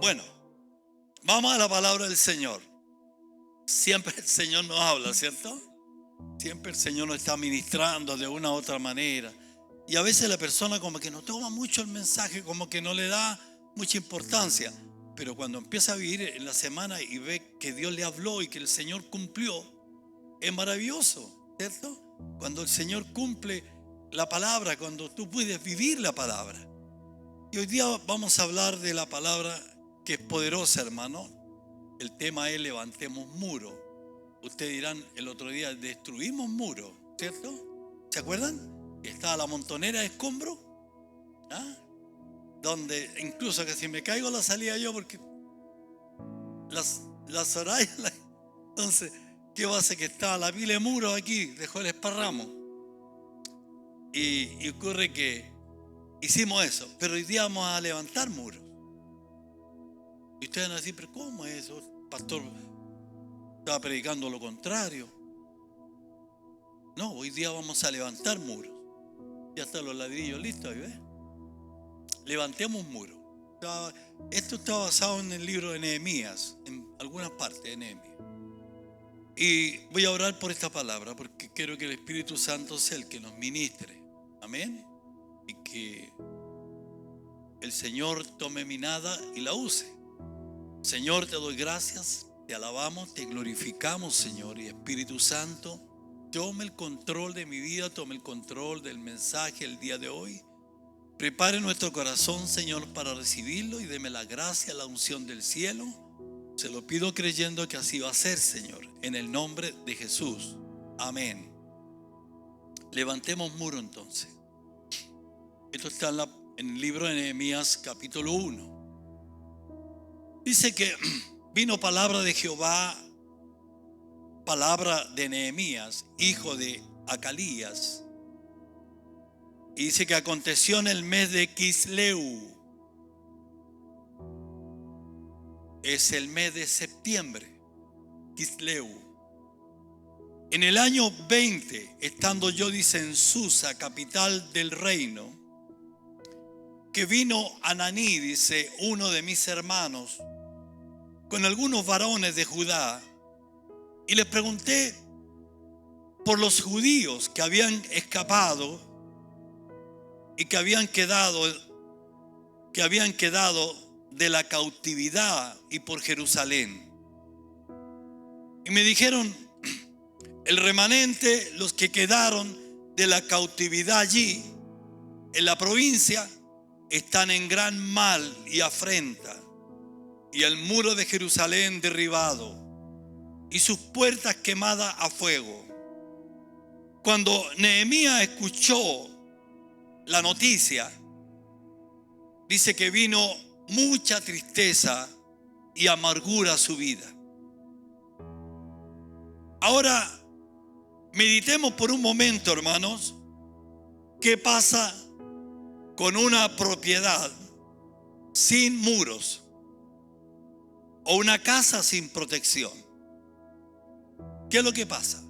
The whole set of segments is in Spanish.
Bueno, vamos a la palabra del Señor. Siempre el Señor nos habla, ¿cierto? Siempre el Señor nos está ministrando de una u otra manera. Y a veces la persona como que no toma mucho el mensaje, como que no le da mucha importancia. Pero cuando empieza a vivir en la semana y ve que Dios le habló y que el Señor cumplió, es maravilloso, ¿cierto? Cuando el Señor cumple la palabra, cuando tú puedes vivir la palabra. Y hoy día vamos a hablar de la palabra que es poderosa, hermano. El tema es levantemos muros. Ustedes dirán, el otro día destruimos muros, ¿cierto? ¿Se acuerdan? Estaba la montonera de escombros, ¿ah? Donde incluso que si me caigo la salía yo porque las Soraya, entonces, ¿qué va a hacer? Que estaba la pila de muros aquí, dejó el esparramo. Y ocurre que hicimos eso, pero hoy día vamos a levantar muros. Y ustedes van a decir, pero ¿cómo es eso? Pastor estaba predicando lo contrario. No, hoy día vamos a levantar muros. Ya están los ladrillos listos, ¿ves? Levantemos muros. Esto está basado en el libro de Nehemías, en algunas partes de Nehemías. Y voy a orar por esta palabra porque quiero que el Espíritu Santo sea el que nos ministre. Amén. Y que el Señor tome mi nada y la use. Señor, te doy gracias, te alabamos, te glorificamos, Señor. Y Espíritu Santo, tome el control de mi vida, tome el control del mensaje el día de hoy. Prepare nuestro corazón, Señor, para recibirlo y deme la gracia, la unción del cielo. Se lo pido creyendo que así va a ser, Señor, en el nombre de Jesús. Amén. Levantemos muro entonces. Esto está en el libro de Nehemías capítulo 1. Dice que vino palabra de Jehová, palabra de Nehemías, hijo de Acalías. Y dice que aconteció en el mes de Quisleu. Es el mes de septiembre. Quisleu. En el año 20, estando yo, dice, en Susa, capital del reino, que vino Ananí, dice, uno de mis hermanos, con algunos varones de Judá, y les pregunté por los judíos que habían escapado y que habían quedado de la cautividad y por Jerusalén. Y me dijeron, el remanente, los que quedaron de la cautividad allí, en la provincia, están en gran mal y afrenta, y el muro de Jerusalén derribado, y sus puertas quemadas a fuego. Cuando Nehemías escuchó la noticia, dice que vino mucha tristeza y amargura a su vida. Ahora, meditemos por un momento, hermanos, ¿qué pasa con una propiedad sin muros o una casa sin protección? ¿Qué es lo que pasa?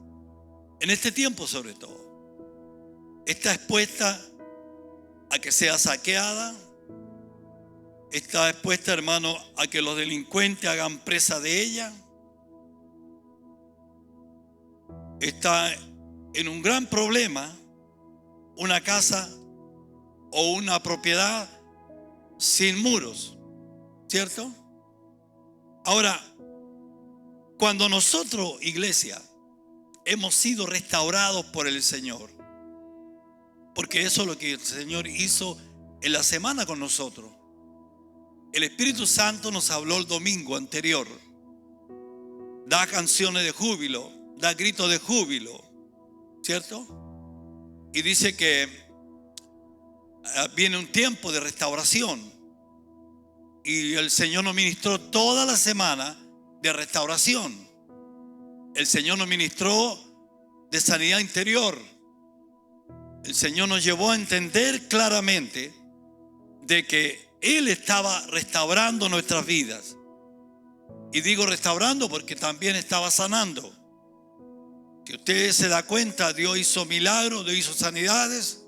En este tiempo, sobre todo, está expuesta a que sea saqueada, está expuesta, hermano, a que los delincuentes hagan presa de ella, está en un gran problema una casa o una propiedad sin muros, ¿cierto? Ahora, cuando nosotros, iglesia, hemos sido restaurados por el Señor, porque eso es lo que el Señor hizo en la semana con nosotros. El Espíritu Santo nos habló el domingo anterior. Da canciones de júbilo, da gritos de júbilo, ¿cierto? Y dice que viene un tiempo de restauración. Y el Señor nos ministró toda la semana de restauración. El Señor nos ministró de sanidad interior. El Señor nos llevó a entender claramente de que Él estaba restaurando nuestras vidas. Y digo restaurando porque también estaba sanando. Que usted se da cuenta, Dios hizo milagros, Dios hizo sanidades.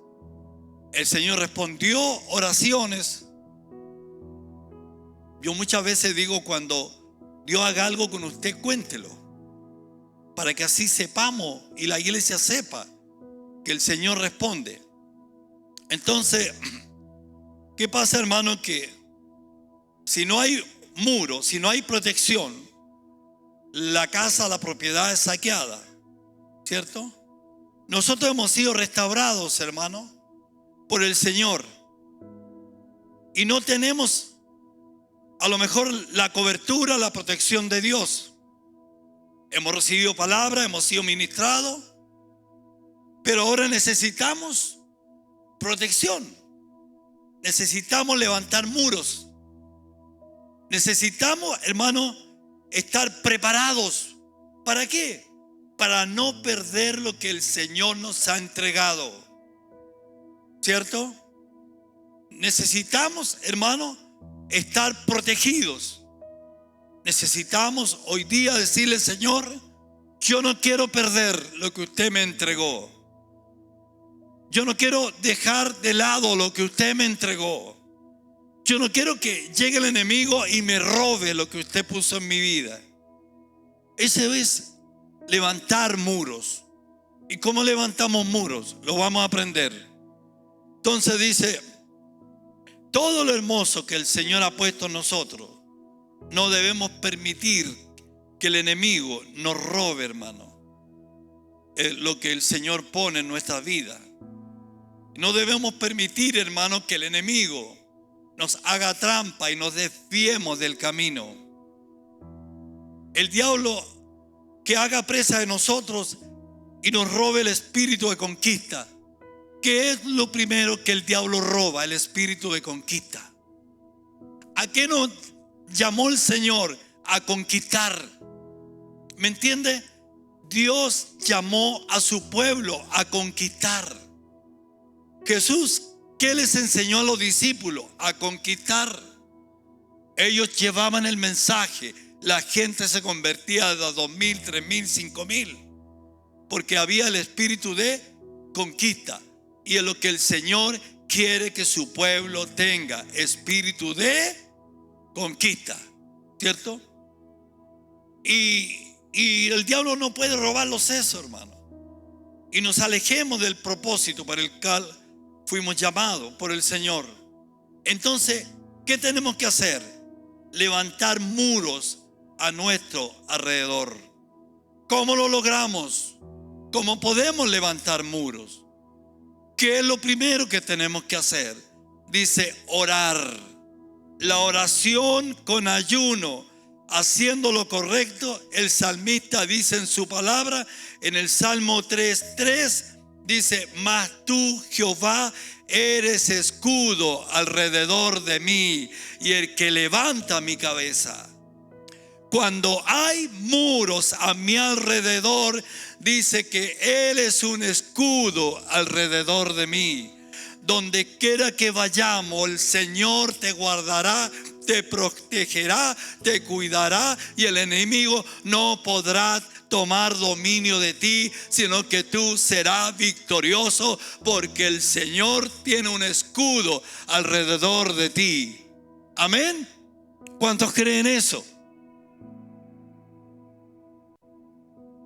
El Señor respondió oraciones. Yo muchas veces digo, cuando Dios haga algo con usted, cuéntelo, para que así sepamos y la iglesia sepa que el Señor responde. Entonces, ¿qué pasa, hermano? Que si no hay muro, si no hay protección, la casa, la propiedad es saqueada, ¿cierto? Nosotros hemos sido restaurados, hermano, por el Señor, y no tenemos a lo mejor la cobertura, la protección de Dios. Hemos recibido palabra, hemos sido ministrados, pero ahora necesitamos protección. Necesitamos levantar muros. Necesitamos, hermano, estar preparados. ¿Para qué? Para no perder lo que el Señor nos ha entregado, ¿cierto? Necesitamos, hermano, estar protegidos. Necesitamos hoy día decirle: Señor, yo no quiero perder lo que usted me entregó. Yo no quiero dejar de lado lo que usted me entregó. Yo no quiero que llegue el enemigo y me robe lo que usted puso en mi vida. Ese es levantar muros. ¿Y cómo levantamos muros? Lo vamos a aprender. Entonces dice: todo lo hermoso que el Señor ha puesto en nosotros, no debemos permitir que el enemigo nos robe, hermano, lo que el Señor pone en nuestra vida. No debemos permitir, hermano, que el enemigo nos haga trampa y nos desviemos del camino. El diablo que haga presa de nosotros y nos robe el espíritu de conquista. ¿Qué es lo primero que el diablo roba? El espíritu de conquista. ¿A qué nos llamó el Señor? A conquistar. ¿Me entiende? Dios llamó a su pueblo a conquistar. Jesús, ¿qué les enseñó a los discípulos? A conquistar. Ellos llevaban el mensaje. La gente se convertía de 2,000, 3,000, 5,000. Porque había el espíritu de conquista. Y es lo que el Señor quiere que su pueblo tenga: espíritu de conquista, ¿cierto? Y el diablo no puede robarlos eso, hermano. Y nos alejemos del propósito para el cual fuimos llamados por el Señor. Entonces, ¿qué tenemos que hacer? Levantar muros a nuestro alrededor. ¿Cómo lo logramos? ¿Cómo podemos levantar muros? ¿Qué es lo primero que tenemos que hacer? Dice: orar. La oración con ayuno, haciendo lo correcto. El salmista dice en su palabra, en el Salmo 3:3, dice: mas tú, Jehová, eres escudo alrededor de mí y el que levanta mi cabeza. Cuando hay muros a mi alrededor, dice que Él es un escudo alrededor de mí. Donde quiera que vayamos, el Señor te guardará, te protegerá, te cuidará, y el enemigo no podrá tomar dominio de ti, sino que tú serás victorioso, porque el Señor tiene un escudo alrededor de ti. Amén. ¿Cuántos creen eso?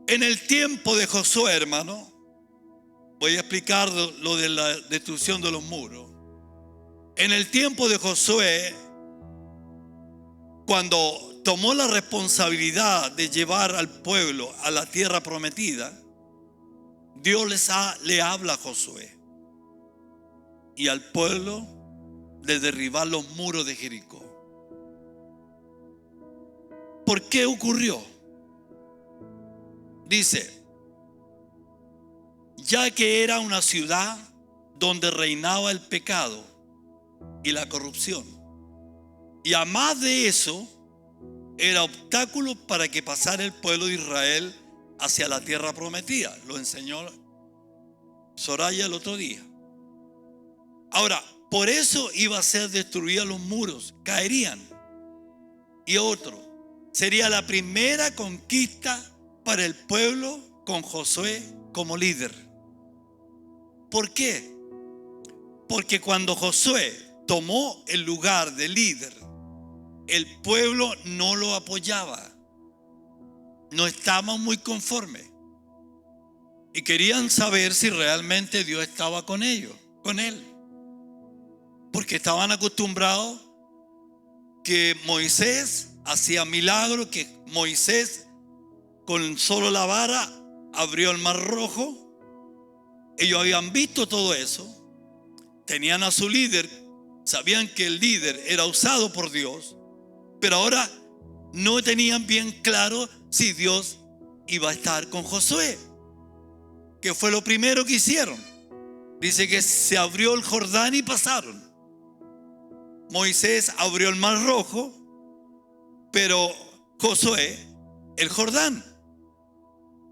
En el tiempo de Josué, hermano, voy a explicar lo de la destrucción de los muros. En el tiempo de Josué, cuando tomó la responsabilidad de llevar al pueblo a la tierra prometida, Dios le habla a Josué y al pueblo de derribar los muros de Jericó. ¿Por qué ocurrió? Dice: ya que era una ciudad donde reinaba el pecado y la corrupción, y además de eso, era obstáculo para que pasara el pueblo de Israel hacia la tierra prometida. Lo enseñó Soraya el otro día. Ahora, por eso iba a ser destruidos los muros, caerían. Y otro, sería la primera conquista para el pueblo con Josué como líder. ¿Por qué? Porque cuando Josué tomó el lugar de líder, el pueblo no lo apoyaba. No estaban muy conformes. Y querían saber si realmente Dios estaba con ellos, con él. Porque estaban acostumbrados que Moisés hacía milagros, que Moisés con solo la vara abrió el mar rojo. Ellos habían visto todo eso. Tenían a su líder, sabían que el líder era usado por Dios, pero ahora no tenían bien claro si Dios iba a estar con Josué. ¿Qué fue lo primero que hicieron? Dice que se abrió el Jordán y pasaron. Moisés abrió el mar rojo, pero Josué el Jordán.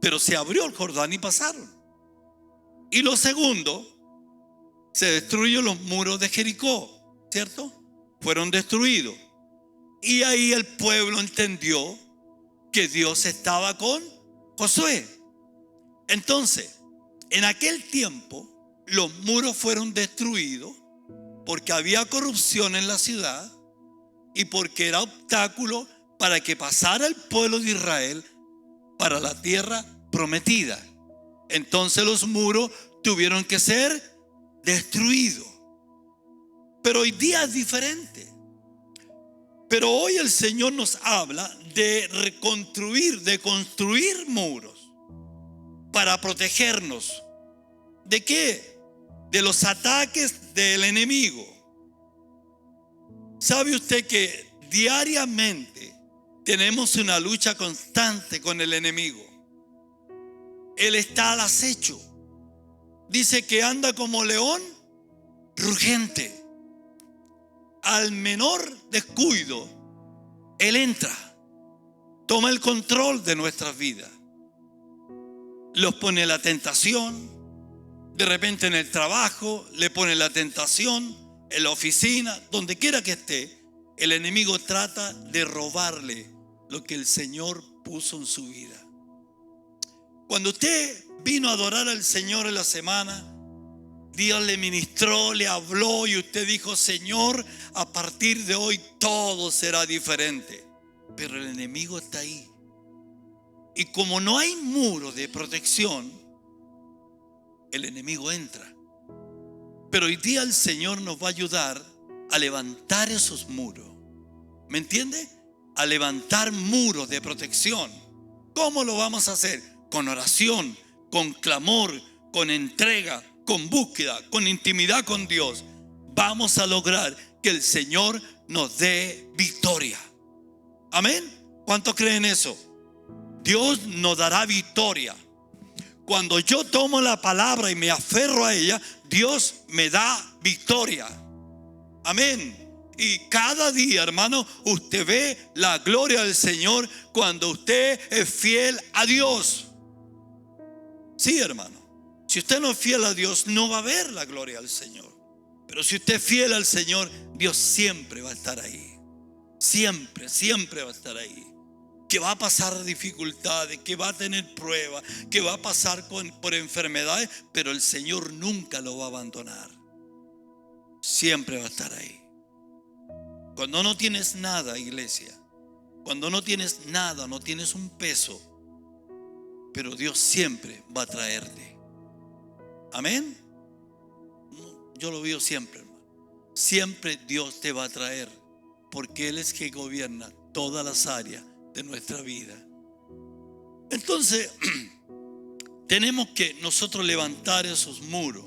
Pero se abrió el Jordán y pasaron. Y lo segundo, se destruyeron los muros de Jericó, ¿cierto? Fueron destruidos. Y ahí el pueblo entendió que Dios estaba con Josué. Entonces, en aquel tiempo, los muros fueron destruidos porque había corrupción en la ciudad y porque era obstáculo para que pasara el pueblo de Israel para la tierra prometida. Entonces los muros tuvieron que ser destruidos. Pero hoy día es diferente. Pero hoy el Señor nos habla de reconstruir, de construir muros para protegernos. ¿De qué? De los ataques del enemigo. ¿Sabe usted que diariamente tenemos una lucha constante con el enemigo? Él está al acecho. Dice que anda como león rugiente. Al menor descuido, Él entra, toma el control de nuestras vidas. Los pone la tentación. De repente en el trabajo le pone la tentación, en la oficina, donde quiera que esté. El enemigo trata de robarle lo que el Señor puso en su vida. Cuando usted vino a adorar al Señor en la semana, Dios le ministró, le habló y usted dijo: Señor, a partir de hoy todo será diferente. Pero el enemigo está ahí. Y como no hay muro de protección, el enemigo entra. Pero hoy día el Señor nos va a ayudar a levantar esos muros. ¿Me entiende? A levantar muros de protección. ¿Cómo lo vamos a hacer? Con oración, con clamor, con entrega, con búsqueda, con intimidad con Dios. Vamos a lograr que el Señor nos dé victoria. Amén. ¿Cuántos creen eso? Dios nos dará victoria. Cuando yo tomo la palabra y me aferro a ella, Dios me da victoria. Amén. Y cada día, hermano, usted ve la gloria del Señor cuando usted es fiel a Dios. Sí, hermano. Si usted no es fiel a Dios, no va a ver la gloria del Señor. Pero si usted es fiel al Señor, Dios siempre va a estar ahí. Siempre, siempre va a estar ahí. Que va a pasar dificultades, que va a tener pruebas, que va a pasar por enfermedades, pero el Señor nunca lo va a abandonar. Siempre va a estar ahí. Cuando no tienes nada, iglesia, cuando no tienes nada, no tienes un peso, pero Dios siempre va a traerte. Amén. Yo lo veo siempre, hermano. Siempre Dios te va a traer, porque Él es que gobierna todas las áreas de nuestra vida. Entonces tenemos que nosotros levantar esos muros.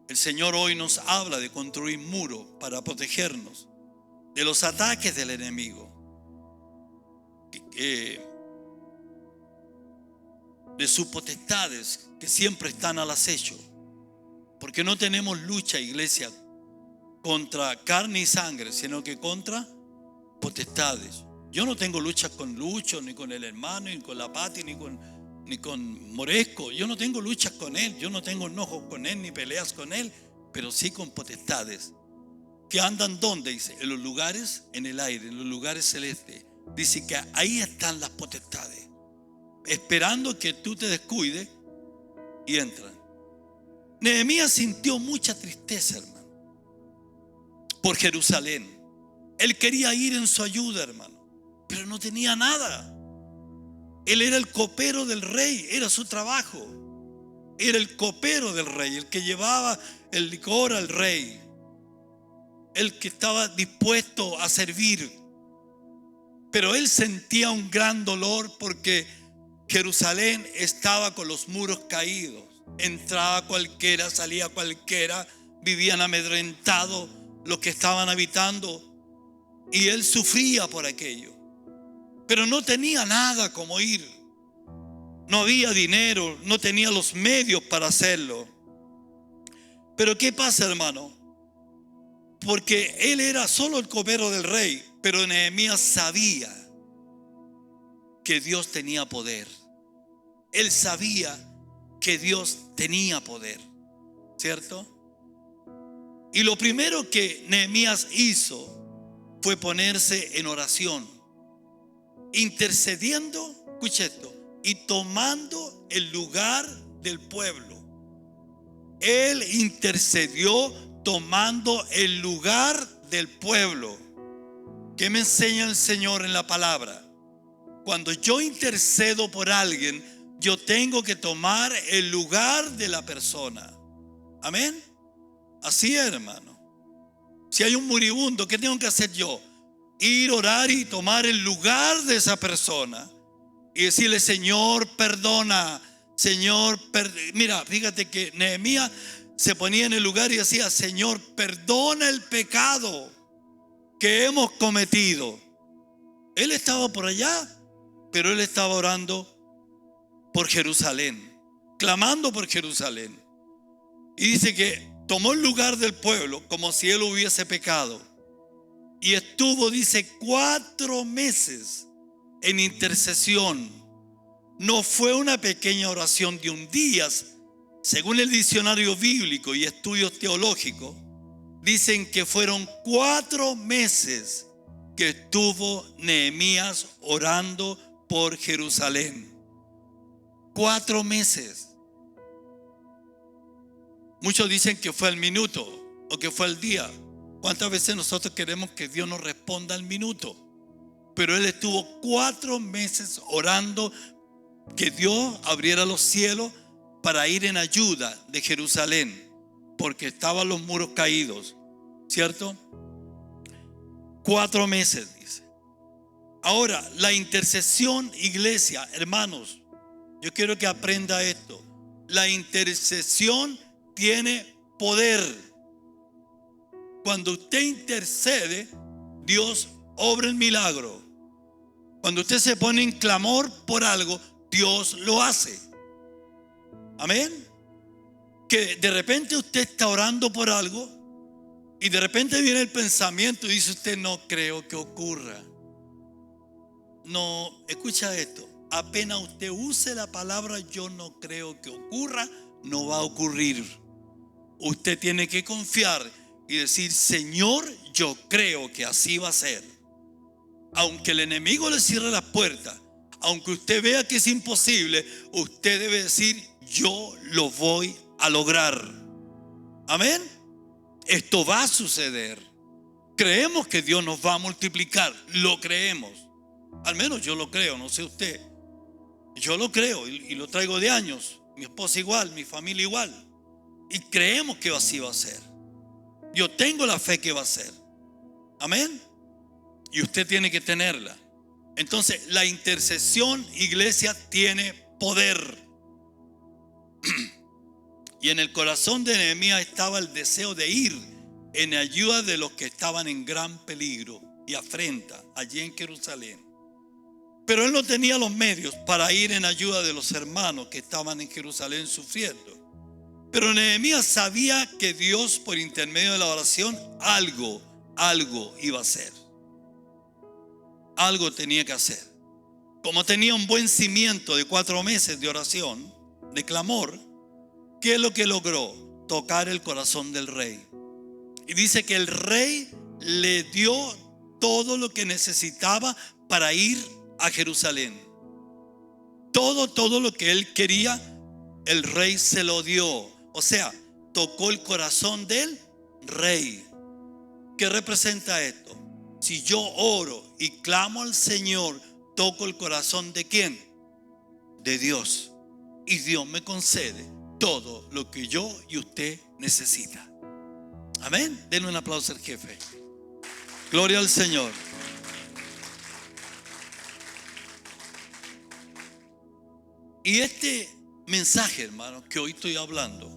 El Señor hoy nos habla de construir muros para protegernos de los ataques del enemigo, de sus potestades que siempre están al acecho. Porque no tenemos lucha, iglesia, contra carne y sangre, sino que contra potestades. Yo no tengo luchas con Lucho, ni con el hermano, ni con la Pati, ni con Moresco. Yo no tengo luchas con él, yo no tengo enojos con él, ni peleas con él, pero sí con potestades. ¿Que andan dónde? Dice, en los lugares, en el aire, en los lugares celestes. Dice que ahí están las potestades, esperando que tú te descuides y entran. Nehemías sintió mucha tristeza, hermano, por Jerusalén. Él quería ir en su ayuda, hermano, pero no tenía nada. Él era el copero del rey, era su trabajo. Era el copero del rey, el que llevaba el licor al rey, el que estaba dispuesto a servir. Pero él sentía un gran dolor porque Jerusalén estaba con los muros caídos. Entraba cualquiera, salía cualquiera, vivían amedrentados los que estaban habitando. Y él sufría por aquello. Pero no tenía nada como ir. No había dinero, no tenía los medios para hacerlo. Pero ¿qué pasa, hermano? Porque él era solo el copero del rey, pero Nehemías sabía que Dios tenía poder. Él sabía que Dios tenía poder, ¿cierto? Y lo primero que Nehemías hizo fue ponerse en oración, intercediendo, escuche esto, y tomando el lugar del pueblo. Él intercedió tomando el lugar del pueblo. ¿Qué me enseña el Señor en la palabra? Cuando yo intercedo por alguien, yo tengo que tomar el lugar de la persona. Amén. Así es, hermano. Si hay un moribundo, ¿qué tengo que hacer yo? Ir, orar y tomar el lugar de esa persona y decirle: Señor, perdona. Señor, mira, fíjate que Nehemías se ponía en el lugar y decía: Señor, perdona el pecado que hemos cometido. Él estaba por allá, pero él estaba orando por Jerusalén, clamando por Jerusalén. Y dice que tomó el lugar del pueblo como si él hubiese pecado. Y estuvo, dice, 4 meses en intercesión. No fue una pequeña oración de un día. Según el diccionario bíblico y estudios teológicos, dicen que fueron 4 meses que estuvo Nehemías orando por Jerusalén. 4 meses. Muchos dicen que fue al minuto o que fue al día. ¿Cuántas veces nosotros queremos que Dios nos responda al minuto? Pero él estuvo 4 meses orando que Dios abriera los cielos para ir en ayuda de Jerusalén, porque estaban los muros caídos, ¿cierto? 4 meses, dice. Ahora, la intercesión, iglesia, hermanos, yo quiero que aprenda esto. La intercesión tiene poder. Cuando usted intercede, Dios obra el milagro. Cuando usted se pone en clamor por algo, Dios lo hace. Amén. Que de repente usted está orando por algo y de repente viene el pensamiento y dice usted: no creo que ocurra. No, escucha esto. Apenas usted use la palabra yo no creo que ocurra, no va a ocurrir. Usted tiene que confiar y decir: Señor, yo creo que así va a ser. Aunque el enemigo le cierre las puertas, aunque usted vea que es imposible, usted debe decir: yo lo voy a lograr. Amén. Esto va a suceder. Creemos que Dios nos va a multiplicar. Lo creemos. Al menos yo lo creo, no sé usted. Yo lo creo y lo traigo de años. Mi esposa igual, mi familia igual. Y creemos que así va a ser. Yo tengo la fe que va a ser. Amén. Y usted tiene que tenerla. Entonces, la intercesión, iglesia, tiene poder. Y en el corazón de Nehemías estaba el deseo de ir en ayuda de los que estaban en gran peligro y afrenta allí en Jerusalén. Pero él no tenía los medios para ir en ayuda de los hermanos que estaban en Jerusalén sufriendo. Pero Nehemías sabía que Dios, por intermedio de la oración, algo iba a hacer. Algo tenía que hacer. Como tenía un buen cimiento de 4 meses de oración, de clamor, ¿qué es lo que logró? Tocar el corazón del rey. Y dice que el rey le dio todo lo que necesitaba para ir a Jerusalén. Todo lo que él quería, el rey se lo dio. O sea, tocó el corazón del rey. ¿Qué representa esto? Si yo oro y clamo al Señor, toco el corazón ¿de quién? De Dios. Y Dios me concede todo lo que yo y usted necesita. Amén. Denle un aplauso al jefe. Gloria al Señor. Y este mensaje, hermano, que hoy estoy hablando,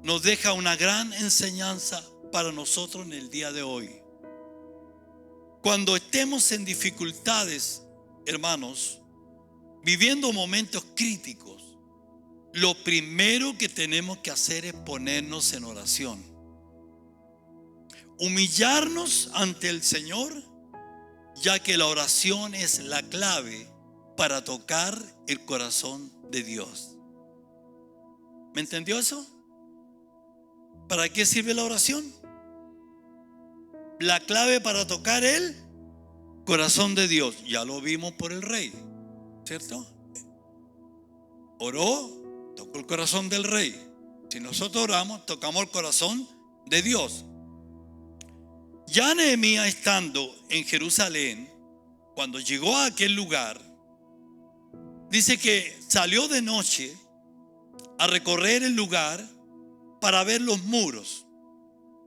nos deja una gran enseñanza para nosotros en el día de hoy. Cuando estemos en dificultades, hermanos, viviendo momentos críticos, lo primero que tenemos que hacer es ponernos en oración. Humillarnos ante el Señor, ya que la oración es la clave para tocar el corazón de Dios. ¿Me entendió eso? ¿Para qué sirve la oración? La clave para tocar el corazón de Dios. Ya lo vimos por el rey, ¿cierto? Oró, tocó el corazón del rey. Si nosotros oramos, tocamos el corazón de Dios. Ya Nehemías, estando en Jerusalén, cuando llegó a aquel lugar, dice que salió de noche a recorrer el lugar para ver los muros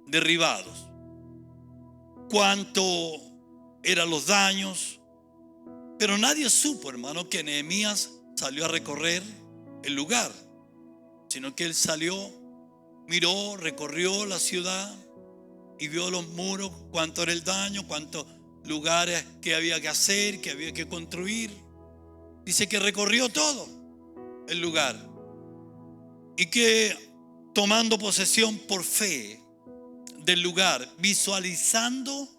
derribados, cuánto eran los daños. Pero nadie supo, hermano, que Nehemías salió a recorrer el lugar, sino que él salió, miró, recorrió la ciudad y vio los muros, cuánto era el daño, cuántos lugares que había que hacer, que había que construir. Dice que recorrió todo el lugar y que, tomando posesión por fe del lugar, visualizando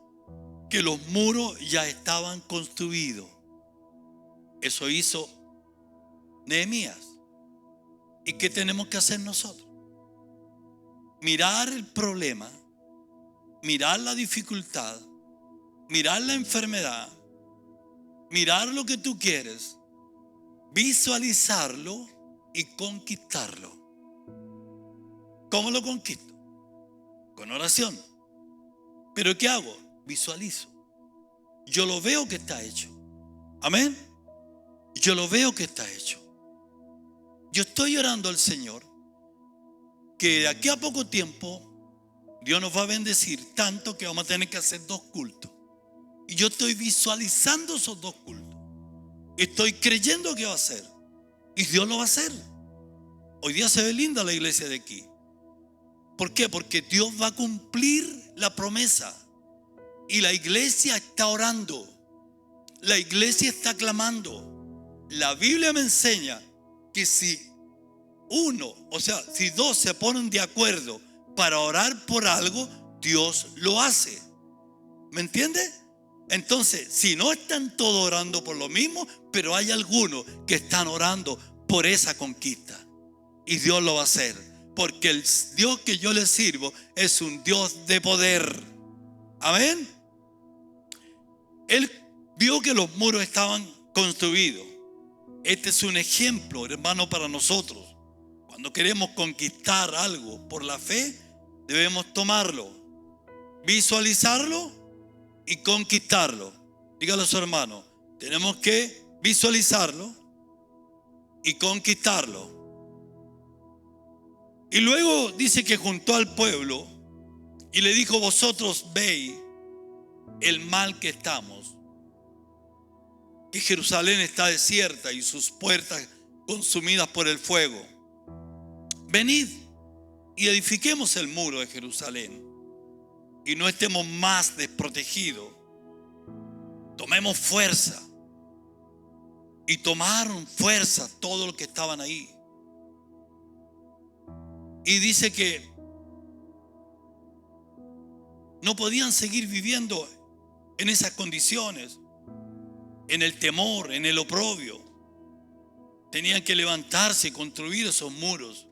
que los muros ya estaban construidos. Eso hizo Nehemías. ¿Y qué tenemos que hacer nosotros? Mirar el problema, mirar la dificultad, mirar la enfermedad, mirar lo que tú quieres, visualizarlo y conquistarlo. ¿Cómo lo conquisto? Con oración. ¿Pero qué hago? Visualizo. Yo lo veo que está hecho. Amén. Yo lo veo que está hecho. Yo estoy orando al Señor que de aquí a poco tiempo Dios nos va a bendecir tanto que vamos a tener que hacer 2 cultos. Y yo estoy visualizando esos 2 cultos. Estoy creyendo que va a ser. Y Dios lo va a hacer. Hoy día se ve linda la iglesia de aquí. ¿Por qué? Porque Dios va a cumplir la promesa. Y la iglesia está orando. La iglesia está clamando. La Biblia me enseña que si si 2 se ponen de acuerdo para orar por algo, Dios lo hace. ¿Me entiende? Entonces, si no están todos orando por lo mismo, pero hay algunos que están orando por esa conquista. Y Dios lo va a hacer. Porque el Dios que yo le sirvo es un Dios de poder. Amén. Él vio que los muros estaban construidos. Este es un ejemplo, hermano, para nosotros. Cuando queremos conquistar algo por la fe, debemos tomarlo, visualizarlo y conquistarlo. Dígale a su hermano, tenemos que visualizarlo y conquistarlo. Y luego dice que juntó al pueblo y le dijo: vosotros veis el mal que estamos, que Jerusalén está desierta y sus puertas consumidas por el fuego. Venid y edifiquemos el muro de Jerusalén y no estemos más desprotegidos. Tomemos fuerza. Y tomaron fuerza todos los que estaban ahí. Y dice que no podían seguir viviendo en esas condiciones, en el temor, en el oprobio. Tenían que levantarse y construir esos muros.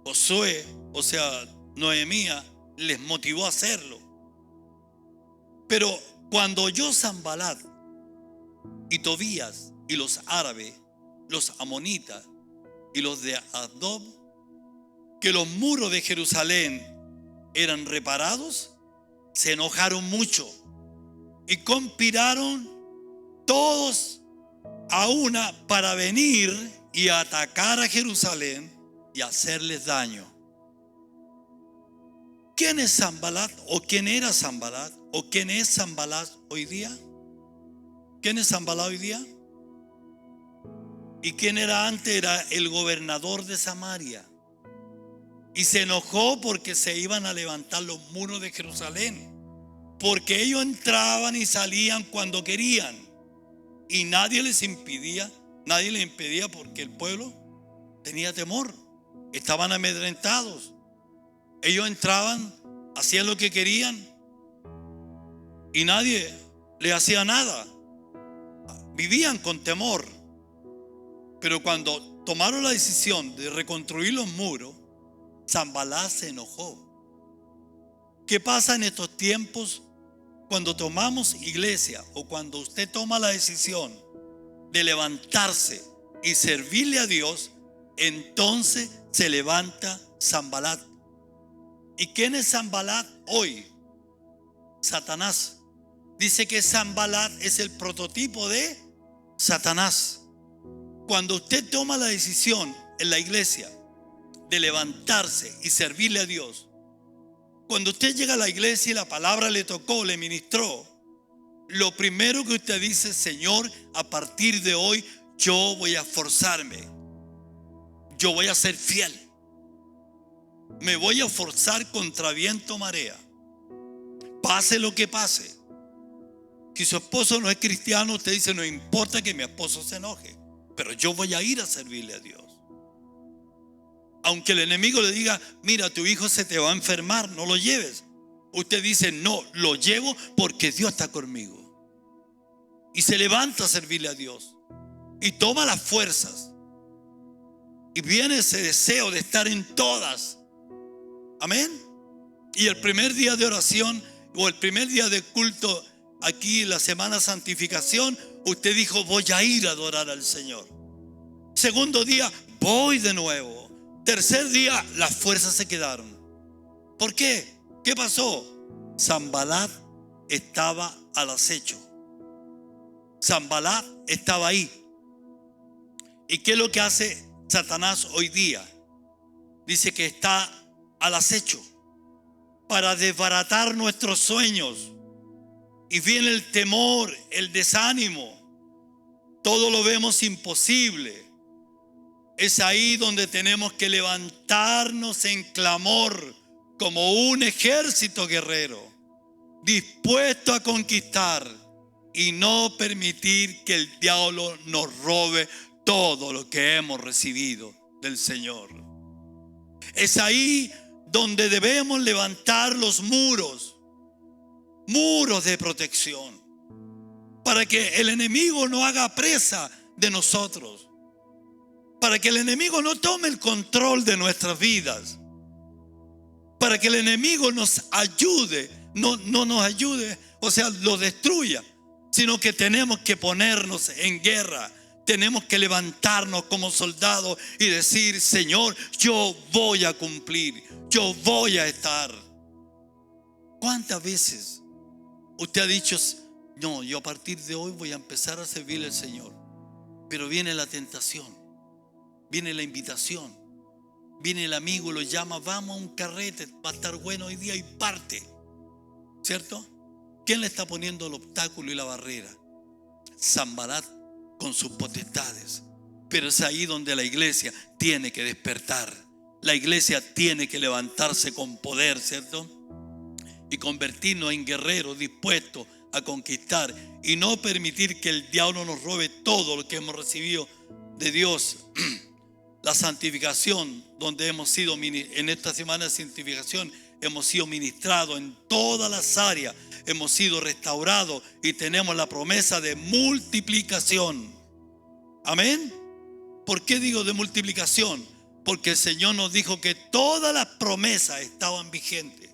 Josué, Nehemías, les motivó a hacerlo. Pero cuando oyó Sanbalat y Tobías y los árabes, los amonitas y los de Asdod, que los muros de Jerusalén eran reparados, se enojaron mucho y conspiraron todos a una para venir y atacar a Jerusalén y hacerles daño. ¿Quién es Sanbalat? ¿O quién era Sanbalat? ¿O quién es Sanbalat hoy día? ¿Quién es Sanbalat hoy día? ¿Y quién era antes? Era el gobernador de Samaria. Y se enojó porque se iban a levantar los muros de Jerusalén. Porque ellos entraban y salían cuando querían. Y nadie les impedía porque el pueblo tenía temor. Estaban amedrentados. Ellos entraban, hacían lo que querían y nadie les hacía nada. Vivían con temor. Pero cuando tomaron la decisión de reconstruir los muros, Sanbalat se enojó. ¿Qué pasa en estos tiempos cuando tomamos iglesia o cuando usted toma la decisión de levantarse y servirle a Dios? Entonces se levanta Sanbalat. ¿Y quién es Sanbalat hoy? Satanás. Dice que Sanbalat es el prototipo de Satanás. Cuando usted toma la decisión en la iglesia de levantarse y servirle a Dios, cuando usted llega a la iglesia y la palabra le tocó, le ministró, lo primero que usted dice: Señor, a partir de hoy yo voy a esforzarme, yo voy a ser fiel, me voy a esforzar contra viento marea, pase lo que pase. Si su esposo no es cristiano, usted dice: no importa que mi esposo se enoje, pero yo voy a ir a servirle a Dios. Aunque el enemigo le diga: mira, tu hijo se te va a enfermar, no lo lleves. Usted dice: no, lo llevo porque Dios está conmigo. Y se levanta a servirle a Dios. Y toma las fuerzas. Y viene ese deseo de estar en todas. Amén. Y el primer día de oración o el primer día de culto aquí en la semana santificación, usted dijo: voy a ir a adorar al Señor. Segundo día, voy de nuevo. Tercer día, las fuerzas se quedaron. ¿Por qué? ¿Qué pasó? Sanbalat estaba al acecho. Sanbalat estaba ahí. ¿Y qué es lo que hace Satanás hoy día? Dice que está al acecho para desbaratar nuestros sueños. Y viene el temor, el desánimo. Todo lo vemos imposible. Es ahí donde tenemos que levantarnos en clamor como un ejército guerrero, dispuesto a conquistar y no permitir que el diablo nos robe todo lo que hemos recibido del Señor. Es ahí donde debemos levantar los muros de protección, para que el enemigo no haga presa de nosotros, para que el enemigo no tome el control de nuestras vidas, para que el enemigo nos ayude, no nos ayude, o sea, lo destruya, sino que tenemos que ponernos en guerra. Tenemos que levantarnos como soldados y decir: Señor, yo voy a cumplir, yo voy a estar. ¿Cuántas veces usted ha dicho: no, yo a partir de hoy voy a empezar a servirle al Señor? Pero viene la tentación, viene la invitación, viene el amigo, lo llama: vamos a un carrete, va a estar bueno hoy día, y parte. ¿Cierto? ¿Quién le está poniendo el obstáculo y la barrera? Sanbalat con sus potestades. Pero es ahí donde la iglesia tiene que despertar. La iglesia tiene que levantarse con poder, ¿cierto? Y convertirnos en guerreros dispuestos a conquistar y no permitir que el diablo nos robe todo lo que hemos recibido de Dios. La santificación, donde hemos sido en esta semana de santificación, hemos sido ministrados en todas las áreas, hemos sido restaurados y tenemos la promesa de multiplicación. Amén. ¿Por qué digo de multiplicación? Porque el Señor nos dijo que todas las promesas estaban vigentes.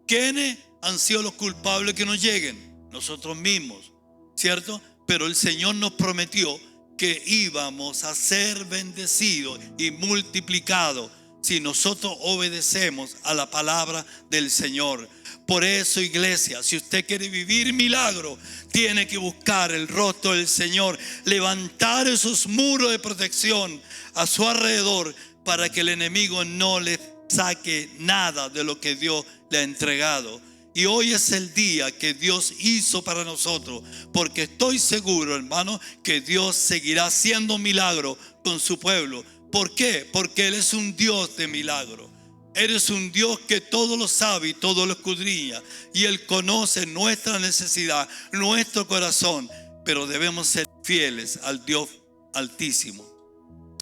¿Quiénes han sido los culpables que nos lleguen? Nosotros mismos, ¿cierto? Pero el Señor nos prometió que íbamos a ser bendecidos y multiplicados si nosotros obedecemos a la palabra del Señor. Por eso, iglesia, si usted quiere vivir milagro, tiene que buscar el rostro del Señor, levantar esos muros de protección a su alrededor para que el enemigo no le saque nada de lo que Dios le ha entregado. Y hoy es el día que Dios hizo para nosotros, porque estoy seguro, hermano, que Dios seguirá haciendo milagro con su pueblo. ¿Por qué? Porque Él es un Dios de milagro. Él es un Dios que todo lo sabe y todo lo escudriña. Y Él conoce nuestra necesidad, nuestro corazón. Pero debemos ser fieles al Dios Altísimo.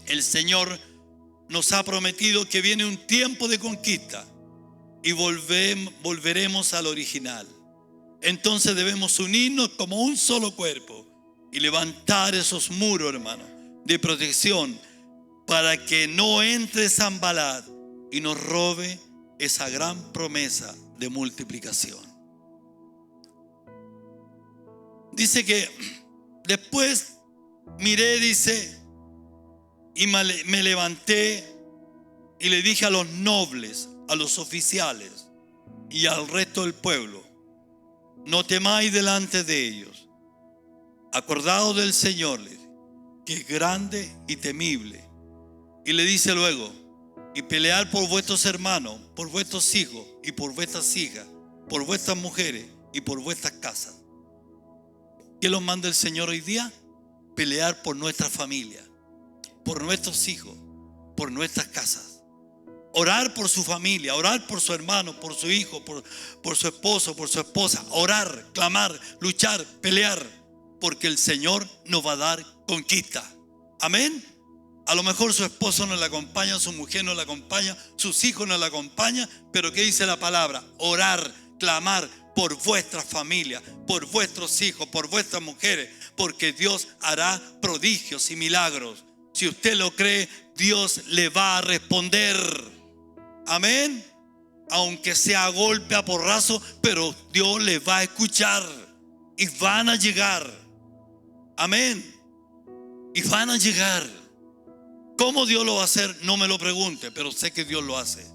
El Señor nos ha prometido que viene un tiempo de conquista y volveremos al original. Entonces debemos unirnos como un solo cuerpo y levantar esos muros, hermano, de protección para que no entre Sanbalat y nos robe esa gran promesa de multiplicación. Dice que después miré, dice, y me levanté y le dije a los nobles, a los oficiales y al resto del pueblo: no temáis delante de ellos. Acordaos del Señor, que es grande y temible. Y le dice luego: y pelear por vuestros hermanos, por vuestros hijos y por vuestras hijas, por vuestras mujeres y por vuestras casas. ¿Qué nos manda el Señor hoy día? Pelear por nuestra familia, por nuestros hijos, por nuestras casas. Orar por su familia, orar por su hermano, por su hijo, por su esposo, por su esposa. Orar, clamar, luchar, pelear, porque el Señor nos va a dar conquista. Amén. A lo mejor su esposo no la acompaña, su mujer no la acompaña, sus hijos no la acompañan, pero ¿qué dice la palabra? Orar, clamar por vuestras familias, por vuestros hijos, por vuestras mujeres, porque Dios hará prodigios y milagros. Si usted lo cree, Dios le va a responder. Amén. Aunque sea a golpe, a porrazo, pero Dios le va a escuchar y van a llegar. Amén. Y van a llegar. ¿Cómo Dios lo va a hacer? No me lo pregunte, pero sé que Dios lo hace.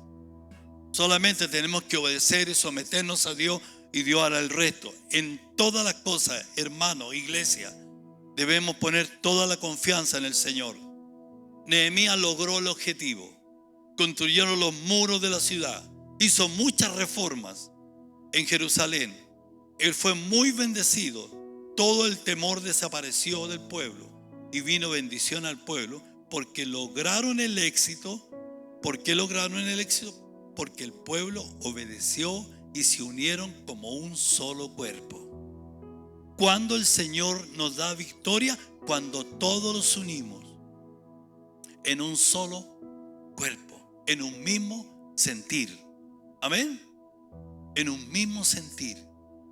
Solamente tenemos que obedecer y someternos a Dios, y Dios hará el resto. En todas las cosas, hermano, iglesia, debemos poner toda la confianza en el Señor. Nehemías logró el objetivo. Construyeron los muros de la ciudad. Hizo muchas reformas en Jerusalén. Él fue muy bendecido. Todo el temor desapareció del pueblo y vino bendición al pueblo, porque lograron el éxito. ¿Por qué lograron el éxito? Porque el pueblo obedeció y se unieron como un solo cuerpo. Cuando el Señor nos da victoria, cuando todos nos unimos en un solo cuerpo, en un mismo sentir. Amén. En un mismo sentir.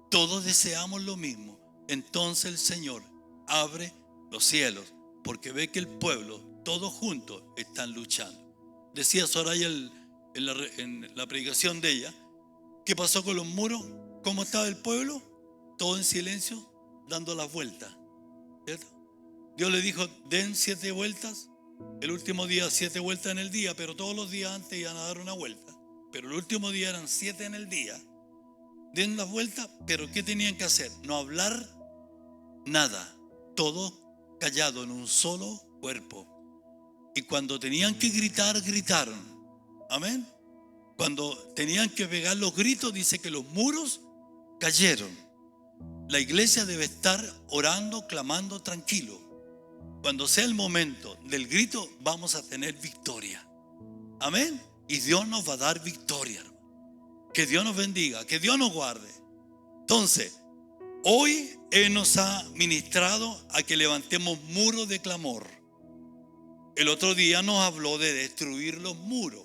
Todos deseamos lo mismo. Entonces el Señor abre los cielos, porque ve que el pueblo, todos juntos, están luchando. Decía Soraya en la predicación de ella: ¿qué pasó con los muros? ¿Cómo estaba el pueblo? Todo en silencio, dando las vueltas, ¿cierto? Dios le dijo: den 7 vueltas. El último día 7 vueltas en el día, pero todos los días antes iban a dar una vuelta. Pero el último día eran 7 en el día. Den las vueltas, pero ¿qué tenían que hacer? No hablar nada. Todos callados en un solo cuerpo. Y cuando tenían que gritar, gritaron. Amén. Cuando tenían que pegar los gritos, dice que los muros cayeron. La iglesia debe estar orando, clamando tranquilo. Cuando sea el momento del grito, vamos a tener victoria. Amén. Y Dios nos va a dar victoria. Que Dios nos bendiga, que Dios nos guarde. Entonces, hoy Él nos ha ministrado a que levantemos muros de clamor. El otro día nos habló de destruir los muros,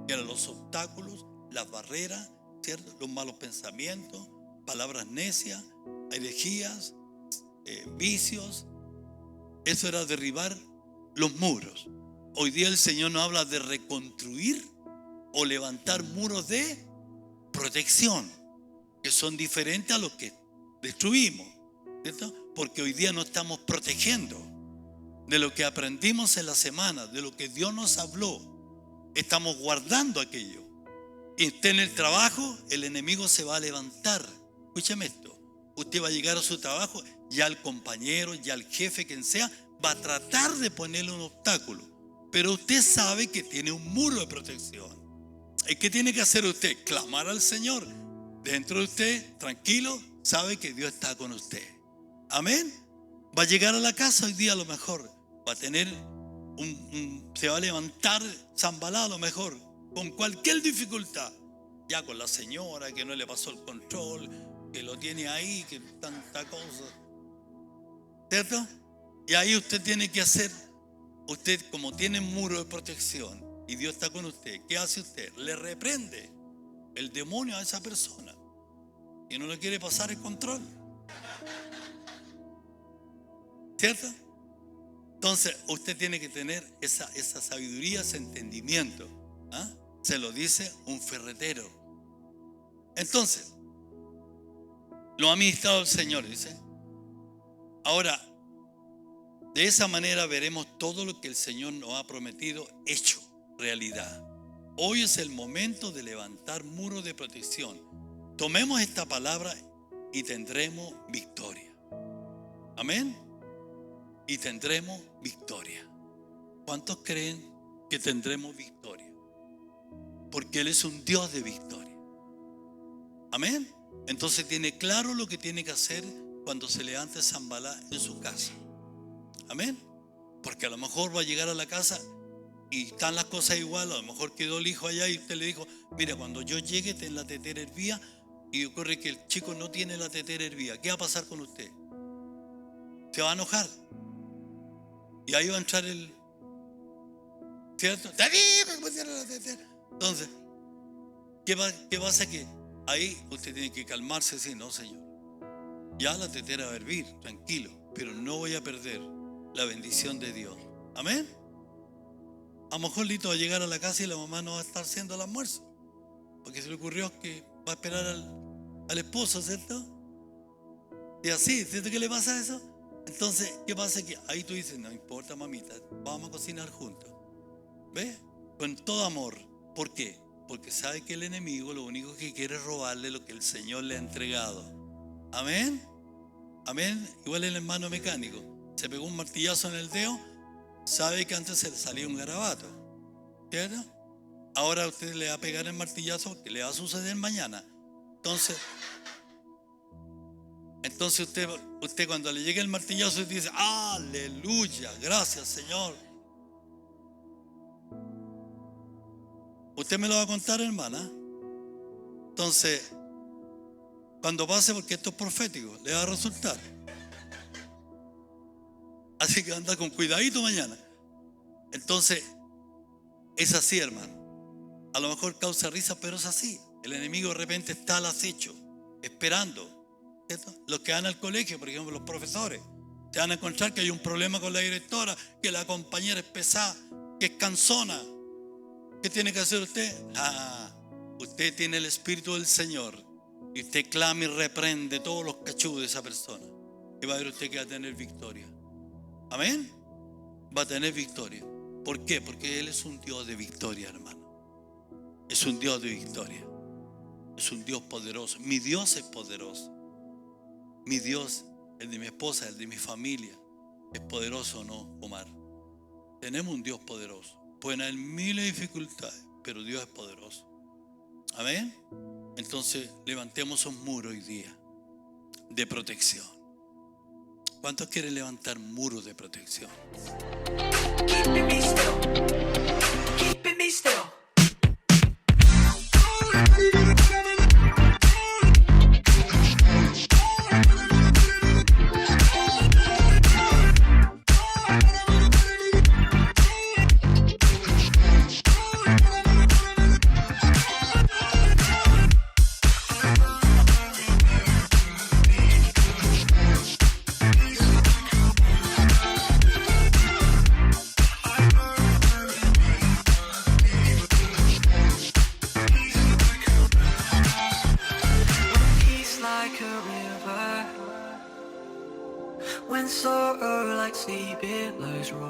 que eran los obstáculos, las barreras, ¿cierto? Los malos pensamientos, palabras necias, herejías, vicios. Eso era derribar los muros. Hoy día el Señor nos habla de reconstruir o levantar muros de protección, que son diferentes a los que destruimos, ¿cierto? Porque hoy día no estamos protegiendo de lo que aprendimos en la semana, de lo que Dios nos habló. Estamos guardando aquello. y esté en el trabajo, el enemigo se va a levantar. Escúchame esto. Usted va a llegar a su trabajo, ya el compañero, ya el jefe, quien sea, va a tratar de ponerle un obstáculo. Pero usted sabe que tiene un muro de protección. ¿Y qué tiene que hacer usted? Clamar al Señor. Dentro de usted, tranquilo, sabe que Dios está con usted. Amén. Va a llegar a la casa hoy día a lo mejor. Va a tener se va a levantar Zambalá a lo mejor, con cualquier dificultad. Ya con la señora que no le pasó el control, que lo tiene ahí, que tanta cosa. ¿Cierto? Y ahí usted tiene que hacer, usted como tiene un muro de protección y Dios está con usted, ¿qué hace usted? Le reprende el demonio a esa persona y no le quiere pasar el control. ¿Cierto? Entonces usted tiene que tener esa sabiduría, ese entendimiento. ¿Ah? Se lo dice un ferretero. Entonces, lo ha ministrado el Señor, dice. Ahora, de esa manera veremos todo lo que el Señor nos ha prometido hecho realidad. Hoy es el momento de levantar muros de protección. Tomemos esta palabra y tendremos victoria. Amén. Y tendremos victoria. ¿Cuántos creen que tendremos victoria? Porque Él es un Dios de victoria. Amén. Entonces tiene claro lo que tiene que hacer cuando se levante Zambalá en su casa. Amén. Porque a lo mejor va a llegar a la casa y están las cosas igual. A lo mejor quedó el hijo allá y usted le dijo: mira, cuando yo llegue ten la tetera hervida, y ocurre que el chico no tiene la tetera hervida. ¿Qué va a pasar con usted? Se va a enojar. Y ahí va a entrar el... ¿Cierto? Entonces, ¿qué pasa? Que ahí usted tiene que calmarse y decir: no, Señor, ya la tetera va a hervir, tranquilo, pero no voy a perder la bendición de Dios. Amén. A lo mejor Lito va a llegar a la casa y la mamá no va a estar haciendo el almuerzo, porque se le ocurrió que va a esperar al esposo, ¿cierto? Y así, ¿cierto que le pasa eso? Entonces, ¿qué pasa? Que ahí tú dices: no importa, mamita, vamos a cocinar juntos. ¿Ves? Con todo amor. ¿Por qué? Porque sabe que el enemigo lo único que quiere es robarle lo que el Señor le ha entregado. Amén. Amén. Igual el hermano mecánico se pegó un martillazo en el dedo, sabe que antes se le salía un garabato, ¿cierto? Ahora usted le va a pegar el martillazo que le va a suceder mañana. Entonces usted cuando le llegue el martillazo dice: aleluya, gracias, Señor. Usted me lo va a contar, hermana. Entonces, cuando pase, porque esto es profético, le va a resultar. Así que anda con cuidadito mañana. Entonces, es así, hermano. A lo mejor causa risa, pero es así. El enemigo de repente está al acecho, esperando. ¿Cierto? Los que van al colegio, por ejemplo, los profesores, se van a encontrar que hay un problema con la directora, que la compañera es pesada, que es cansona. ¿Qué tiene que hacer usted? Usted tiene el Espíritu del Señor y usted clama y reprende todos los cachudos de esa persona, y va a ver usted que va a tener victoria. Amén. Va a tener victoria. ¿Por qué? Porque Él es un Dios de victoria, hermano. Es un Dios de victoria. Es un Dios poderoso. Mi Dios es poderoso. Mi Dios, el de mi esposa, el de mi familia, ¿es poderoso o no, Omar? Tenemos un Dios poderoso. Pueden haber miles de dificultades, pero Dios es poderoso. Amén. Entonces levantemos un muro hoy día de protección. ¿Cuántos quieren levantar muros de protección? Keeping me still. Keeping me still. When sorrow like sea billows roll.